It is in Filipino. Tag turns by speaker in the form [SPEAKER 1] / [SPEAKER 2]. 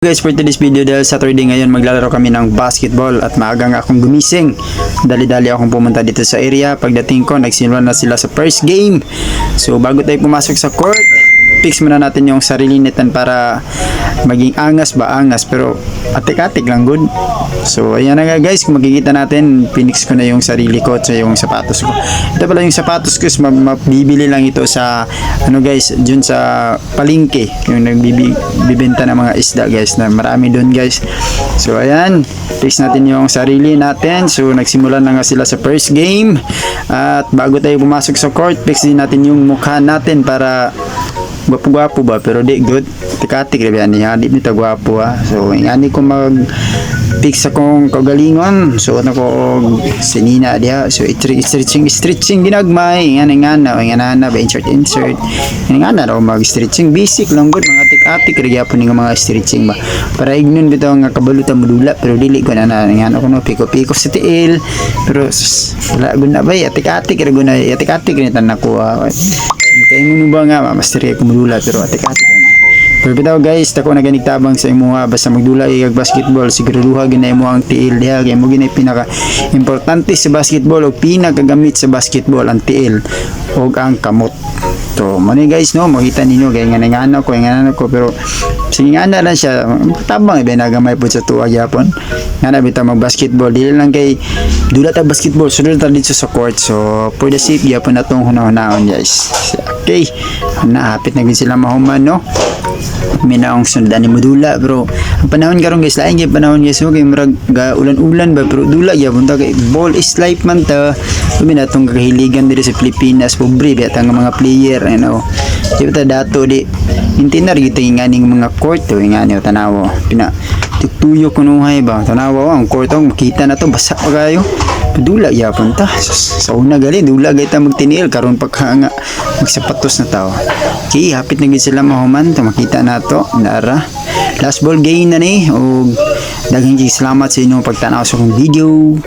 [SPEAKER 1] Guys, for today's video dahil Saturday ngayon maglalaro kami ng basketball at maaga nga akong gumising. Dali-dali akong pumunta dito sa area. Pagdating ko, nagsimulan na sila sa first game. So bago tayo pumasok sa court, fix muna natin yung sarili natin para maging angas pero atik-atik lang good. So ayan na nga guys, kung makikita natin, pinix ko na yung sarili ko at yung sapatos ko. Ito pala yung sapatos ko, mabibili lang ito sa guys, dun sa palengke, yung nagbibenta ng mga isda guys, na marami dun guys. So ayan, fix natin yung sarili natin. So nagsimula na nga sila sa first game. At bago tayo pumasok sa court, fix din natin yung mukha natin para gwapo ba, pero di good. Tikatik rin yan, di nito gwapo ha. So ingani ko mag fix akong kagalingon. So ano ko sinina diha. So stretching ginagmay. Ingana ba insert. Ingana raw mag stretching basic lang good, mga tik-atik rin gyapon ning mga stretching ba. Para ignon bitaw nga kabalutan modula, pero dili ko na ingana ko no piko-piko sa tiil. Pero wala gud na ba atik-atik rin guna, atik-atik rin tan nako. Kaya mo ba nga master kay kumudula, pero atik-atik lang. Pero bitaw guys, tako na ganigtabang sa imuha basta magdula kag basketball, siguraduha ginay mo ang tiil diha, kay mo ginay pinaka importante sa basketball o pinakagamit sa basketball ang tiil o ang kamot. So mani guys no, makita ninyo kay ngana ko, pero sige nga lang siya tabang ibe nagamay po sa tuwa gyapon. Ngana bitaw mag basketball dili lang kay dula ta basketball, sudol ta dito sa court. So for the safe gyapon natong hunahunahon guys. Okay, hapit na gid sila mahuman no. Minaong sundan ni modula, bro. Ang panahon karon guys, lain gyud panahon guys, okay murag ulan-ulan ba, pero dula gyapon ta kay ball is life man ta. Kami natong kahiligan diri sa Pilipinas, pobre biya tang mga player, di ba dato di intinar gito nganing mga court to ngani tanawo pina tuyo kunuhay ba tanawo ang court ang makita na to basa pa kayo dula gyapon ta sa una gali dula gay ta magtiniil karon pagka nga magsapatos na tao. Okay, hapit na gid sila mahuman ta makita nato nara last ball game na ni o daghang salamat sa inyong pagtanaw sa akong video.